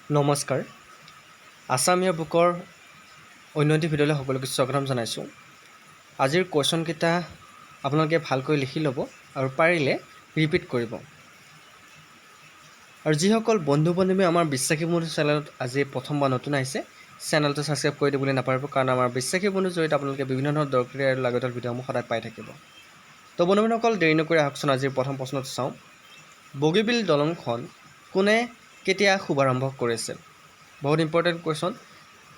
নমস্কাৰ আসামীয়া বুকৰ অন্যটি ভিডিঅ'লৈ সকলোকে স্বাগতম জনাইছোঁ। আজিৰ কুৱেশ্যনকেইটা আপোনালোকে ভালকৈ লিখি ল'ব আৰু পাৰিলে ৰিপিট কৰিব। আৰু যিসকল বন্ধু বান্ধৱী আমাৰ বিশ্বাসী বন্ধু চেনেলত আজি প্ৰথমবাৰ নতুন আহিছে, চেনেলটো ছাবস্ক্ৰাইব কৰি দিবলৈ নাপাহৰিব, কাৰণ আমাৰ বিশ্বাসী বন্ধুৰ জৰিয়তে আপোনালোকে বিভিন্ন ধৰণৰ দৰকাৰী আৰু লাগতিয়াল ভিডিঅ'সমূহ সদায় পাই থাকিব। তো বন্ধুসকল দেৰি নকৰি আহকচোন আজিৰ প্ৰথম প্ৰশ্নটো চাওঁ। বগীবিল দলংখন কোনে কেতিয়া শুভাৰম্ভ কৰিছিল? বহুত ইম্পৰ্টেণ্ট কুৱেশ্যন,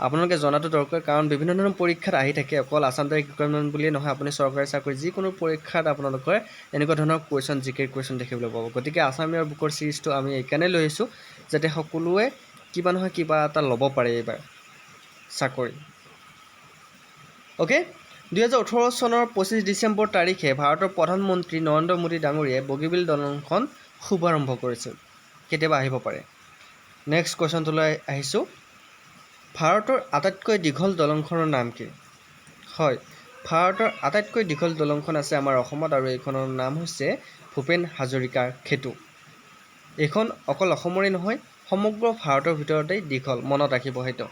আপোনালোকে জনাটো দৰকাৰ, কাৰণ বিভিন্ন ধৰণৰ পৰীক্ষাত আহি থাকে। অকল আসাম ডাইৰেক্ট ৰিক্ৰুইটমেণ্ট বুলিয়ে নহয়, আপুনি চৰকাৰী চাকৰি যিকোনো পৰীক্ষাত আপোনালোকে এনেকুৱা ধৰণৰ কুৱেশ্যন জিকেৰ কুৱেশ্যন দেখিবলৈ পাব। গতিকে আসামীয়া বুকৰ ছিৰিজটো আমি এইকাৰণে লৈ আহিছোঁ যাতে সকলোৱে কিবা নহয় কিবা এটা ল'ব পাৰে এইবাৰ চাকৰি। অ'কে, 2018 চনৰ 25 ডিচেম্বৰ তাৰিখে ভাৰতৰ প্ৰধানমন্ত্ৰী নৰেন্দ্ৰ মোদী ডাঙৰীয়াই বগীবিল দলংখন শুভাৰম্ভ কৰিছিল। কেতিয়াবা আহিব পাৰে। নেক্সট কুৱেশ্যনটোলৈ আহিছোঁ। ভাৰতৰ আটাইতকৈ দীঘল দলংখনৰ নাম কি? হয়, ভাৰতৰ আটাইতকৈ দীঘল দলংখন আছে আমাৰ অসমত, আৰু এইখনৰ নাম হৈছে ভূপেন হাজৰিকাৰ সেতু। এইখন অকল অসমৰেই নহয়, সমগ্ৰ ভাৰতৰ ভিতৰতেই দীঘল, মনত ৰাখিব সেইটো।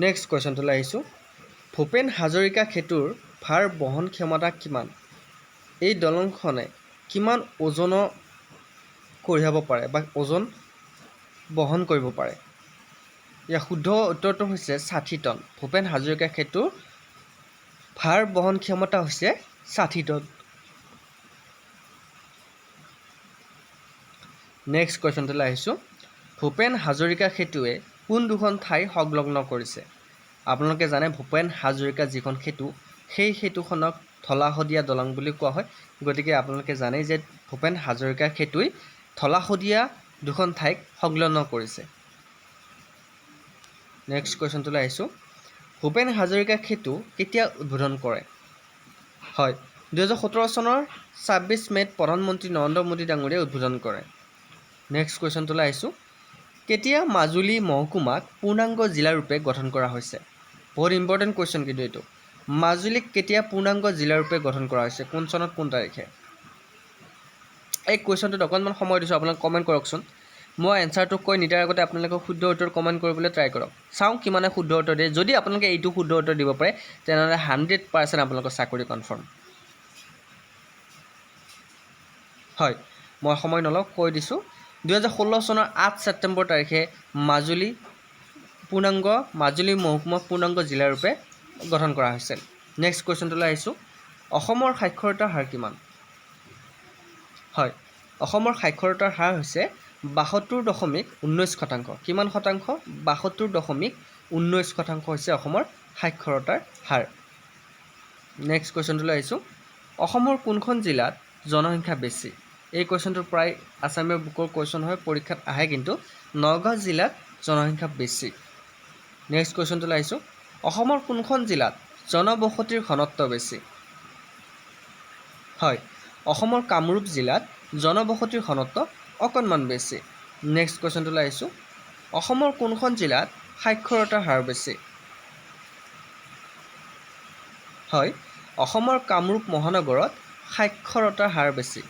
নেক্সট কুৱেশ্যনটোলৈ আহিছোঁ। ভূপেন হাজৰিকা সেতুৰ ভাৰ বহন ক্ষমতা কিমান? এই দলংখনে কিমান ওজনৰ কঢ়িয়াব পাৰে বা ওজন বহন কৰিব পাৰে? ইয়াৰ শুদ্ধ উত্তৰটো হৈছে 60 টন। ভূপেন হাজৰিকা সেতুৰ ভাৰ বহন ক্ষমতা হৈছে 60 টন। নেক্সট কুৱেশ্যনটোলৈ আহিছোঁ। ভূপেন হাজৰিকা সেতুৱে কোন দুখন ঠাই সংলগ্ন কৰিছে? আপোনালোকে জানে ভূপেন হাজৰিকা যিখন সেতু, সেই সেতুখনক ধলা শদিয়া দলং বুলি কোৱা হয়। গতিকে আপোনালোকে জানেই যে ভূপেন হাজৰিকা সেতুই ধলা শদিয়া দুখন ঠাইক সংলগ্ন কৰিছে। নেক্সট কুৱেশ্যনটোলৈ আহিছোঁ। ভূপেন হাজৰিকা সেতু কেতিয়া উদ্বোধন কৰে? হয়, 2017 চনৰ 26 মে'ত প্ৰধানমন্ত্ৰী নৰেন্দ্ৰ মোদী ডাঙৰীয়াই উদ্বোধন কৰে। নেক্সট কুৱেশ্যনটোলৈ আহিছোঁ। কেতিয়া মাজুলী মহকুমাক পূৰ্ণাংগ জিলাৰূপে গঠন কৰা হৈছে? বহুত ইম্পৰ্টেণ্ট কুৱেশ্যন কিন্তু এইটো। মাজুলীক কেতিয়া পূৰ্ণাংগ জিলাৰূপে গঠন কৰা হৈছে? কোন চনত কোন তাৰিখে? এই কুৱেশ্যনটোত অকণমান সময় দিছোঁ, আপোনালোকে কমেণ্ট কৰকচোন। মই এনচাৰটো কৈ নিদিয়াৰ আগতে আপোনালোকে শুদ্ধ উত্তৰ কমেণ্ট কৰিবলৈ ট্ৰাই কৰক। চাওঁ কিমানে শুদ্ধ উত্তৰ দিয়ে। যদি আপোনালোকে এইটো শুদ্ধ উত্তৰ দিব পাৰে, তেনেহ'লে 100% আপোনালোকৰ চাকৰি কনফাৰ্ম। হয়, মই সময় নলওঁ, কৈ দিছোঁ। 2016 চনৰ 8 ছেপ্টেম্বৰ তাৰিখে মাজুলী মহকুমাক পূৰ্ণাংগ জিলাৰূপে গঠন কৰা হৈছিল। নেক্সট কুৱেশ্যনটোলৈ আহিছোঁ। অসমৰ সাক্ষৰতাৰ হাৰ কিমান? হয়, অসমৰ সাক্ষৰতাৰ হাৰ হৈছে 72.19%। কিমান শতাংশ? 72.19% হৈছে অসমৰ সাক্ষৰতাৰ হাৰ। নেক্সট কুৱেশ্যনটোলৈ আহিছোঁ। অসমৰ কোনখন জিলাত জনসংখ্যা বেছি? এই কুৱেশ্যনটো প্ৰায় আসামীয়া বুকৰ কুৱেশ্যন হয়, পৰীক্ষাত আহে, কিন্তু নগাঁও জিলাত জনসংখ্যা বেছি। নেক্সট কুৱেশ্যনটোলৈ আহিছোঁ। অসমৰ কোনখন জিলাত জনবসতিৰ ঘনত্ব বেছি? হয়, অসমৰ কামৰূপ জিলাত জনবসতিৰ ঘনত্ব অকণমান বেছি। নেক্সট কুৱেশ্যনটোলৈ আহিছোঁ। অসমৰ কোনখন জিলাত সাক্ষৰতাৰ হাৰ বেছি? হয়, অসমৰ কামৰূপ মহানগৰত সাক্ষৰতাৰ হাৰ বেছি।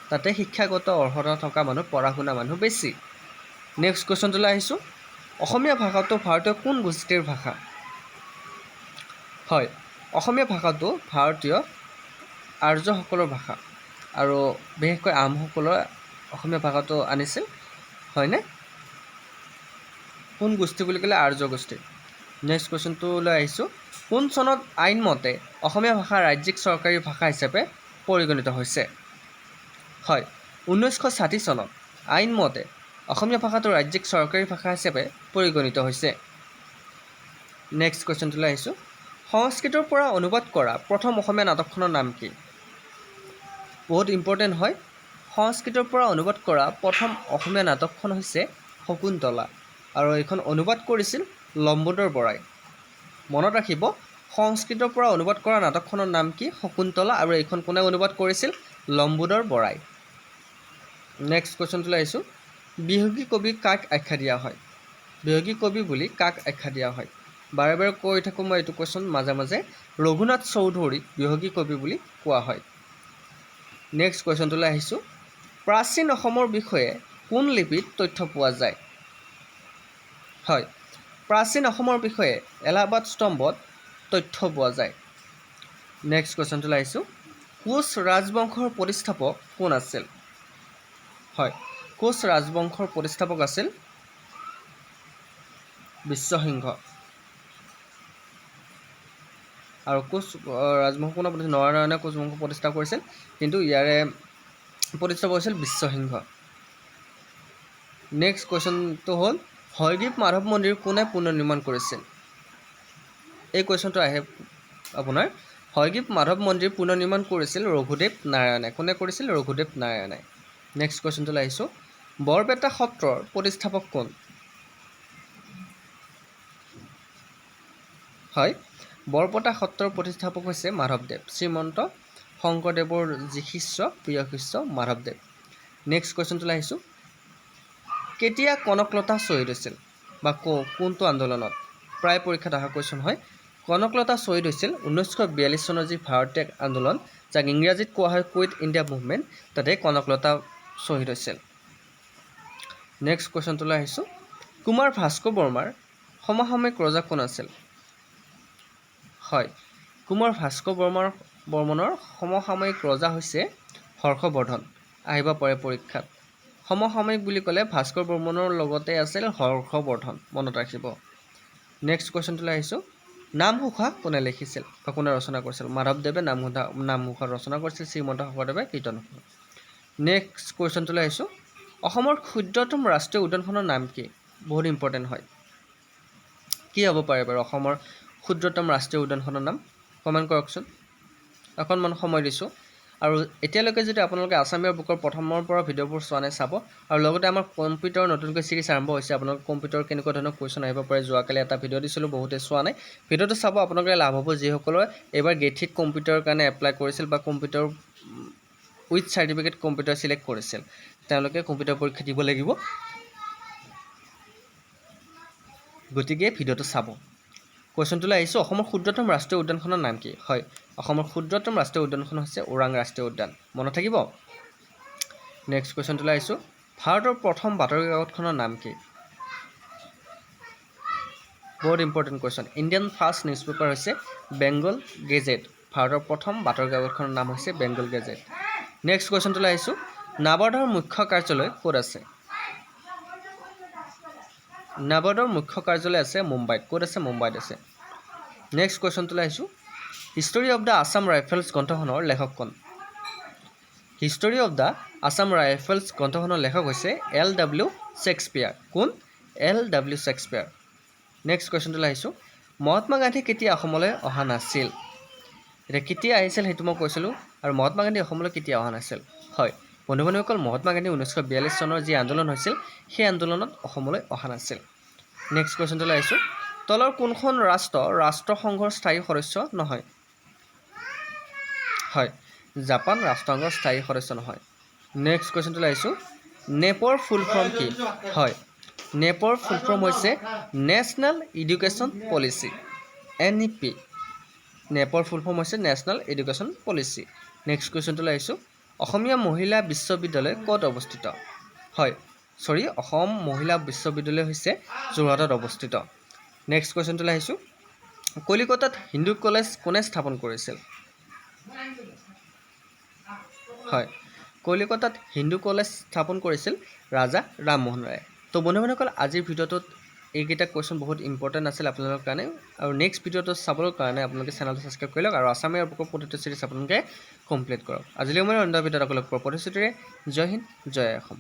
তাতে শিক্ষাগত অৰ্হতা থকা মানুহ, পঢ়া শুনা মানুহ বেছি। নেক্সট কুৱেশ্যনটোলৈ আহিছোঁ। অসমীয়া ভাষাটো ভাৰতীয় কোন গোষ্ঠীৰ ভাষা? হয়, অসমীয়া ভাষাটো ভাৰতীয় আৰ্যসকলৰ ভাষা, আৰু বিশেষকৈ আহোমসকলে অসমীয়া ভাষাটো আনিছিল, হয়নে? কোন গোষ্ঠী বুলি ক'লে আৰ্য গোষ্ঠী। নেক্সট কুৱেশ্যনটোলৈ আহিছোঁ। কোন চনত আইন মতে অসমীয়া ভাষা ৰাজ্যিক চৰকাৰী ভাষা হিচাপে পৰিগণিত হৈছে? হয়, 1960 চনত আইন মতে অসমীয়া ভাষাটো ৰাজ্যিক চৰকাৰী ভাষা হিচাপে পৰিগণিত হৈছে। নেক্সট কুৱেশ্যনটোলৈ আহিছোঁ। সংস্কৃতৰ পৰা অনুবাদ কৰা প্ৰথম অসমীয়া নাটকখনৰ নাম কি? বহুত ইম্পৰ্টেণ্ট হয়। সংস্কৃতৰ পৰা অনুবাদ কৰা প্ৰথম অসমীয়া নাটকখন হৈছে শকুন্তলা, আৰু এইখন অনুবাদ কৰিছিল লম্বোদৰ বৰাই। মনত ৰাখিব, সংস্কৃতৰ পৰা অনুবাদ কৰা নাটকখনৰ নাম কি? শকুন্তলা, আৰু এইখন কোনে অনুবাদ কৰিছিল? লম্বোদৰ বৰাই। নেক্সট কুৱেশ্যনটোলৈ আহিছোঁ। বিহুগী কবি কাক আখ্যা দিয়া হয়? বিহুগী কবি বুলি কাক আখ্যা দিয়া হয়? বাৰে বাৰে কৈ থাকোঁ মই এইটো কুৱেশ্যন মাজে মাজে। ৰঘুনাথ চৌধুৰীক বিহুগী কবি বুলি কোৱা হয়। নেক্সট কুৱেশ্যনটোলৈ আহিছোঁ। প্ৰাচীন অসমৰ বিষয়ে কোন লিপিত তথ্য পোৱা যায় হয় প্ৰাচীন অসমৰ বিষয়ে এলাহাবাদ স্তম্ভত তথ্য পোৱা যায় নেক্সট কোৱেশ্যনটো আহিছোঁ কোচ ৰাজবংশৰ প্ৰতিষ্ঠাপক কোন আছিল হয় কোচ ৰাজবংশৰ প্ৰতিষ্ঠাপক আছিল বিশ্বসিংহ আৰু কোচ ৰাজবংশ কোনে নৰনাৰায়ণে কোচ বংশ প্ৰতিষ্ঠা কৰিছিল কিন্তু ইয়াৰে প্ৰতিষ্ঠাপক হৈছিল বিশ্বসিংহ নেক্সট কুৱেশ্যনটো হ'ল হয়গ্ৰীৱ মাধৱ মন্দিৰ কোনে পুনৰ্নিৰ্মাণ কৰিছিল এই কুৱেশ্যনটো আহে আপোনাৰ হয়গ্ৰীৱ মাধৱ মন্দিৰ পুনৰ্নিৰ্মাণ কৰিছিল ৰঘুদেৱ নাৰায়ণে কোনে কৰিছিল ৰঘুদেৱ নাৰায়ণে নেক্সট কুৱেশ্যনটো আহিছোঁ বৰপেটা সত্ৰৰ প্ৰতিষ্ঠাপক কোন হয় বৰপেটা সত্ৰৰ প্ৰতিষ্ঠাপক হৈছে মাধৱদেৱ শ্ৰীমন্ত শংকৰদেৱৰ যি শিষ্য প্ৰিয় শিষ্য মাধৱদেৱ নেক্সট কুৱেশ্যনটো আহিছোঁ কেতিয়া কনকলতা শ্বহীদ হৈছিল বা কোনটো আন্দোলনত প্ৰায় পৰীক্ষাত অহা কুৱেশ্যন হয় কনকলতা শ্বহীদ হৈছিল 1942 চনৰ যি ভাৰত ত্যাগ আন্দোলন যাক ইংৰাজীত কোৱা হয় কুইট ইণ্ডিয়া মুভমেণ্ট তাতে কনকলতা শ্বহীদ হৈছিল নেক্সট কুৱেশ্যনটোলৈ আহিছোঁ কুমাৰ ভাস্কৰ বৰ্মাৰ সমসাময়িক ৰজা কোন আছিল হয় কুমাৰ ভাস্কৰ বৰ্মনৰ সমসাময়িক ৰজা হৈছে হৰ্ষবৰ্ধন আহিব পাৰে পৰীক্ষাত সমসাময়িক বুলি ক'লে ভাস্কৰ বৰ্মনৰ লগতে আছিল হৰ্ষবৰ্ধন মনত ৰাখিব নেক্সট কুৱেশ্যনটোলৈ আহিছোঁ নামঘোষা কোনে লিখিছিল বা কোনে ৰচনা কৰিছিল মাধৱদেৱে নামঘোষা ৰচনা কৰিছিল শ্ৰীমন্ত শংকৰদেৱে কীৰ্তন নেক্সট কুৱেশ্যনটোলৈ আহিছোঁ অসমৰ ক্ষুদ্ৰতম ৰাষ্ট্ৰীয় উদ্যানখনৰ নাম কি বহুত ইম্পৰ্টেণ্ট হয় কি হ'ব পাৰে বাৰু অসমৰ ক্ষুদ্ৰতম ৰাষ্ট্ৰীয় উদ্যানখনৰ নাম কমেণ্ট কৰকচোন অকণমান সময় দিছোঁ আৰু এতিয়ালৈকে যদি আপোনালোকে আছামীয়া বুকৰ প্ৰথমৰ পৰা ভিডিঅ'বোৰ চোৱা নাই চাব আৰু লগতে আমাৰ কম্পিউটাৰৰ নতুনকৈ চিৰিজ আৰম্ভ হৈছে আপোনালোকে কম্পিউটাৰ কেনেকুৱা ধৰণৰ কুৱেশ্যন আহিব পাৰে যোৱাকালি এটা ভিডিঅ' দিছিলোঁ বহুতে চোৱা নাই ভিডিঅ'টো চাব আপোনালোকে লাভ হ'ব যিসকলে এইবাৰ গেট থ্ৰীত কম্পিউটাৰৰ কাৰণে এপ্লাই কৰিছিল বা computer with certificate computer select কৰিছিল তেওঁলোকে কম্পিউটাৰ পৰীক্ষা দিব লাগিব গতিকে ভিডিঅ'টো চাব কুৱেশ্যনটোলৈ আহিছোঁ অসমৰ ক্ষুদ্ৰতম ৰাষ্ট্ৰীয় উদ্যানখনৰ নাম কি হয় অসমৰ ক্ষুদ্ৰতম ৰাষ্ট্ৰীয় উদ্যানখন হৈছে ওৰাং ৰাষ্ট্ৰীয় উদ্যান মনত থাকিব নেক্সট কুৱেশ্যনটোলৈ আহিছোঁ ভাৰতৰ প্ৰথম বাতৰি কাকতখনৰ নাম কি বহুত important question Indian first news paper হৈছে বেংগল গেজেট ভাৰতৰ প্ৰথম বাতৰি কাকতখনৰ নাম হৈছে বেংগল গেজেট নেক্সট কুৱেশ্যনটোলৈ আহিছোঁ নাবাৰ্ডৰ মুখ্য কাৰ্যালয় ক'ত আছে নাবাৰ্ডৰ মুখ্য কাৰ্যালয় আছে মুম্বাইত ক'ত আছে মুম্বাইত আছে নেক্সট কুৱেশ্যনটোলৈ আহিছোঁ হিষ্টৰী অৱ দ্য আছাম ৰাইফেলছ গ্ৰন্থখনৰ লেখক কোন হিষ্টৰী অৱ দ্য আছাম ৰাইফেলছ গ্ৰন্থখনৰ লেখক হৈছে LW শ্বেক্সপিয়াৰ কোন LW শ্বেক্সপিয়াৰ নেক্সট কুৱেশ্যনটোলৈ আহিছোঁ মহাত্মা গান্ধী কেতিয়া অসমলৈ অহা নাছিল এতিয়া কেতিয়া আহিছিল সেইটো মই কৈছিলোঁ আৰু মহাত্মা গান্ধী অসমলৈ কেতিয়া অহা নাছিল হয় বন্ধু বান্ধৱীসকল মহাত্মা গান্ধী 1942 চনৰ যি আন্দোলন হৈছিল সেই আন্দোলনত অসমলৈ অহা নাছিল নেক্সট কুৱেশ্যনটোলৈ আহিছোঁ তলৰ কোনখন ৰাষ্ট্ৰসংঘৰ স্থায়ী সদস্য নহয় হয় জাপান ৰাষ্ট্ৰসংঘৰ স্থায়ী সদস্য নহয় নেক্সট কুৱেশ্যনটোলৈ আহিছোঁ নেপৰ ফুল ফৰ্ম কি হয় নেপৰ ফুল ফৰ্ম হৈছে নেশ্যনেল এডুকেশ্যন পলিচি NEP নেপৰ ফুল ফৰ্ম হৈছে নেশ্যনেল এডুকেশ্যন পলিচি নেক্সট কুৱেশ্যনটোলৈ আহিছোঁ অসমীয়া মহিলা বিশ্ববিদ্যালয় ক'ত অৱস্থিত হয় অসম মহিলা বিশ্ববিদ্যালয় হৈছে যোৰহাটত অৱস্থিত নেক্সট কুৱেশ্যনটোলৈ আহিছোঁ কলিকতাত হিন্দু কলেজ কোনে স্থাপন কৰিছিল হয় কলিকতাত হিন্দু কলেজ স্থাপন কৰিছিল ৰাজা ৰামমোহন ৰায়ে তো বন্ধু বান্ধৱীসকল আজিৰ ভিডিঅ'টোত এইকেইটা কুৱেশ্যন বহুত ইম্পৰ্টেণ্ট আছিল আপোনালোকৰ কাৰণে আৰু নেক্সট ভিডিঅ'টো চাবৰ কাৰণে আপোনালোকে চেনেলটো ছাবস্ক্ৰাইব কৰি লওক আৰু আছামীয়া বুকৰ প্ৰতিটো চিৰিজ আপোনালোকে কমপ্লিট কৰক আজিলৈ মই অন্য ভিডিঅ'ত আপোনালোকৰ প্ৰতিশ্ৰুতিৰে জয় হিন্দ জয় অসম